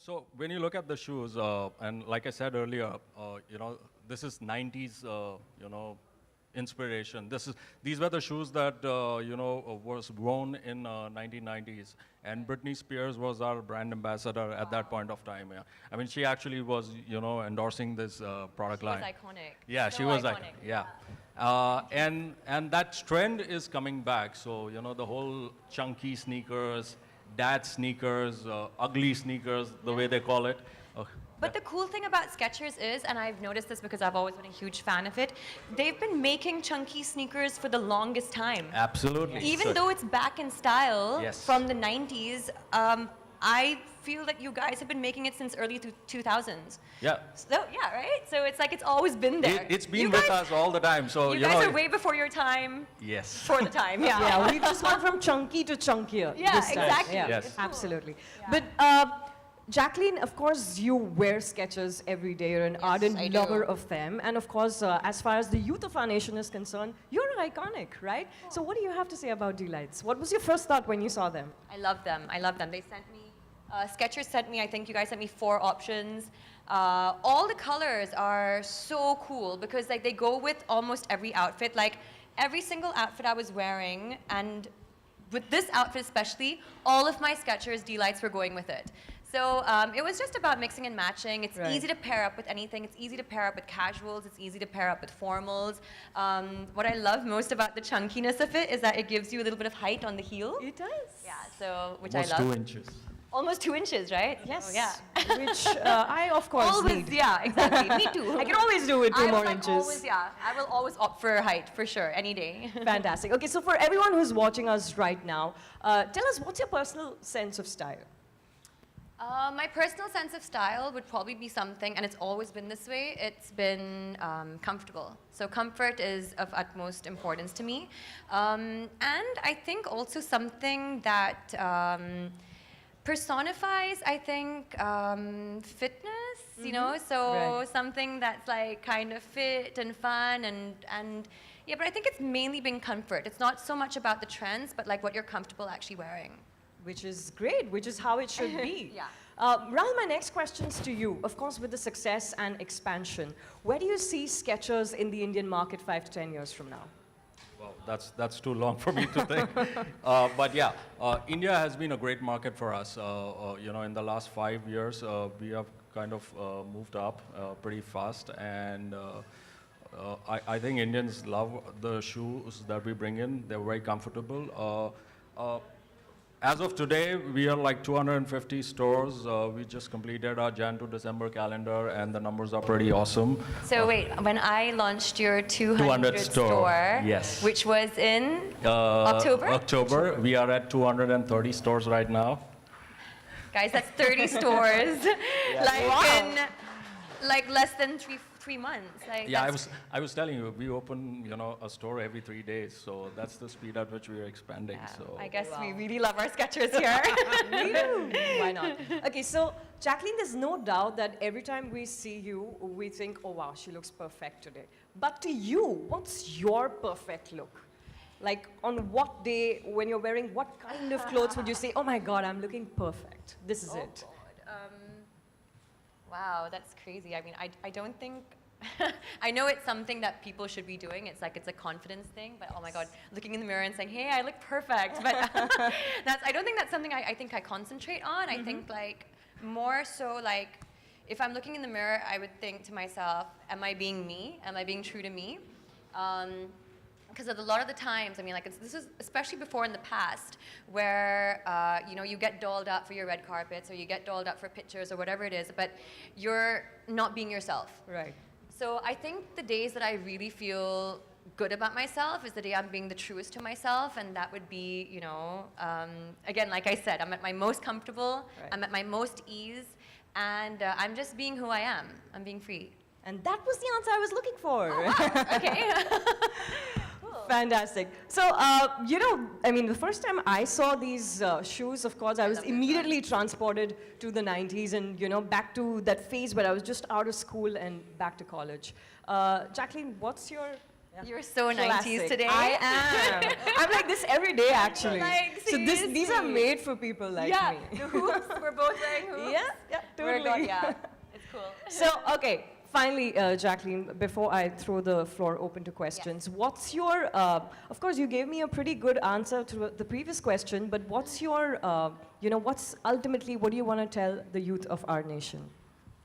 So when you look at the shoes, and like I said earlier, this is 90s, inspiration. These were the shoes that, was worn in 1990s. And Britney Spears was our brand ambassador at that point of time. Yeah. I mean, she actually was, endorsing this product She was line. iconic. Yeah, So she was iconic. yeah. And that trend is coming back. So the whole chunky sneakers, dad sneakers, ugly sneakers, the way they call it. Uh, But the cool thing about Skechers is, and I've noticed this because I've always been a huge fan of it, they've been making chunky sneakers for the longest time. Absolutely. Even So- though it's back in style Yes. from the 90s, I feel that you guys have been making it since early 2000s. Yeah. So, yeah, right? So it's like it's always been there. It's been You with guys- us all the time. So You guys are way before your time, Yes. for the time, yeah. Yeah, we've just gone from chunky to chunkier. Yeah, this time. exactly. Yeah, Yes. It's cool. absolutely. Yeah. But Jacqueline, of course, you wear Skechers every day. You're an Yes, ardent I do. lover of them. And of course, as far as the youth of our nation is concerned, you're iconic, right? So what do you have to say about Delights? What was your first thought when you saw them? I love them. I love them. They sent me, Skechers sent me, I think you guys sent me 4 options. All the colors are so cool because like they go with almost every outfit. Like every single outfit I was wearing, and with this outfit especially, all of my Skechers Delights were going with it. So it was just about mixing and matching. It's Right. easy to pair up with anything. It's easy to pair up with casuals. It's easy to pair up with formals. What I love most about the chunkiness of it is that it gives you a little bit of height on the heel. It does. Yeah, so which Almost I love. 2 inches. Almost 2 inches, right? Yes. So, yeah. Which I, of course, Always, need. yeah, exactly. Me too. I can always do with 2 I more will, like, inches. Always, yeah. I will always opt for height, for sure, any day. Fantastic. Okay, so for everyone who's watching us right now, tell us, what's your personal sense of style? My personal sense of style would probably be something, and it's always been this way, it's been comfortable. So comfort is of utmost importance to me. And I think also something that personifies, I think, fitness, you know? So Right. something that's like kind of fit and fun and yeah, but I think it's mainly been comfort. It's not so much about the trends, but like what you're comfortable actually wearing. Which is great, which is how it should be. Yeah. Rahul, my next question's to you. Of course, with the success and expansion, where do you see Skechers in the Indian market 5 to 10 years from now? Well, that's too long for me to think. But yeah, India has been a great market for us. In the last 5 years, we have kind of moved up pretty fast, and I think Indians love the shoes that we bring in. They're very comfortable. As of today, we are like 250 stores. We just completed our Jan to December calendar, and the numbers are pretty awesome. So wait, when I launched your 200 200 store, yes. which was in October? October. We are at 230 stores right now. Guys, that's 30 stores, like Wow. in like less than three months. Like, Yeah, that's- I was telling you, we open a store every 3 days, so that's the speed at which we are expanding. yeah, So I guess we really love our Skechers here. We do. Why not? Okay, so Jacqueline, there's no doubt that every time we see you, we think, oh wow, she looks perfect today. But to you, what's your perfect look? Like on what day, when you're wearing what kind of clothes would you say, oh my God, I'm looking perfect. This is it. God. Wow, that's crazy. I mean, I don't think, I know it's something that people should be doing. It's like, it's a confidence thing, but oh my God, looking in the mirror and saying, hey, I look perfect. But I don't think that's something I think I concentrate on. I think like, more so like, if I'm looking in the mirror, I would think to myself, am I being me? Am I being true to me? Because a lot of the times, I mean, like this is especially before in the past, where you get dolled up for your red carpets, or you get dolled up for pictures, or whatever it is, but you're not being yourself. Right. So I think the days that I really feel good about myself is the day I'm being the truest to myself, and that would be, again, like I said, I'm at my most comfortable, Right. I'm at my most ease, and I'm just being who I am. I'm being free. And that was the answer I was looking for. Okay. Fantastic. So, I mean, the first time I saw these shoes, of course, I was love this immediately transported to the 90s and, back to that phase where I was just out of school and back to college. Jacqueline, what's your You're so 90s Classic. today. I am. I'm like this every day, actually. Like, so these are seriously. made for people like yeah, me. the hoops. We're both wearing hoops. Yeah, We're totally. good, yeah. It's cool. So, okay, finally, Jacqueline, before I throw the floor open to questions, what's your, of course, you gave me a pretty good answer to the previous question, but what's your, what's ultimately, what do you want to tell the youth of our nation?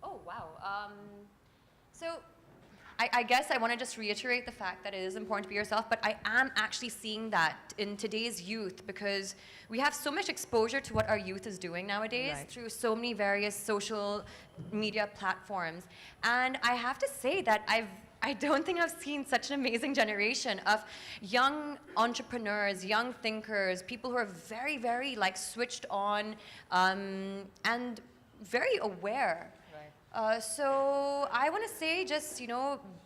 Oh, wow. So I guess I want to just reiterate the fact that it is important to be yourself, but I am actually seeing that in today's youth because we have so much exposure to what our youth is doing nowadays Right. through so many various social media platforms. And I have to say that I don't think I've seen such an amazing generation of young entrepreneurs, young thinkers, people who are very, very like switched on and very aware. So I want to say just,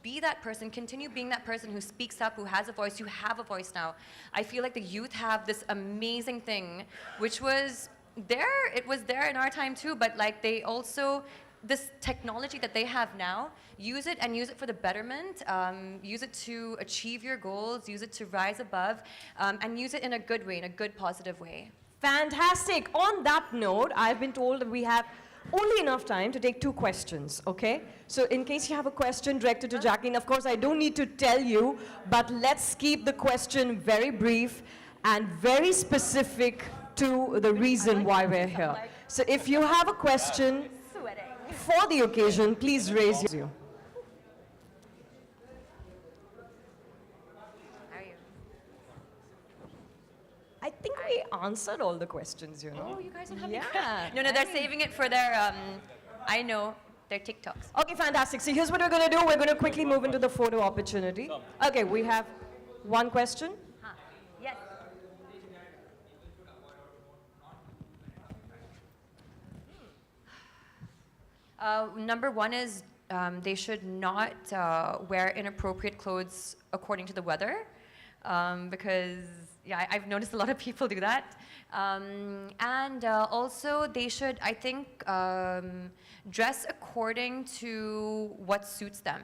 be that person, continue being that person who speaks up, who has a voice. You have a voice now. I feel like the youth have this amazing thing, which was there, it was there in our time too, but like they also, this technology that they have now, use it and use it for the betterment, use it to achieve your goals, use it to rise above, and use it in a good way, in a good, positive way. Fantastic. On that note, I've been told that we have only enough time to take 2 questions, okay? So in case you have a question directed to Jacqueline, of course, I don't need to tell you, but let's keep the question very brief and very specific to the reason why we're here. So if you have a question Sweating. for the occasion, please raise your hand. How are you? I think we answered all the questions, Oh, you guys don't have Yeah. any No, they're saving it for their, I know, their TikToks. Okay, fantastic. So here's what we're going to do. We're going to quickly move into the photo opportunity. Okay, we have one question. Huh. Yes. Number one is they should not wear inappropriate clothes according to the weather because, yeah, I've noticed a lot of people do that. And also they should, I think, dress according to what suits them.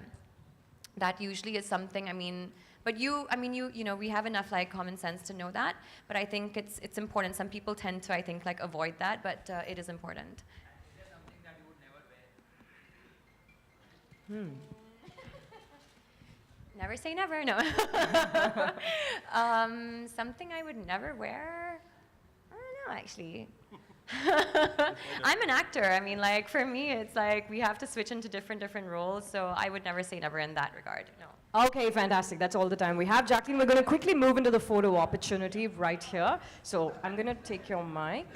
That usually is something, but we have enough like common sense to know that, but I think it's important. Some people tend to, I think, like avoid that, but it is important. Never say never, no. Something I would never wear? I don't know, actually. I'm an actor. For me, it's like we have to switch into different roles, so I would never say never in that regard, no. Okay, fantastic. That's all the time we have. Jacqueline, we're going to quickly move into the photo opportunity right here. So I'm going to take your mic.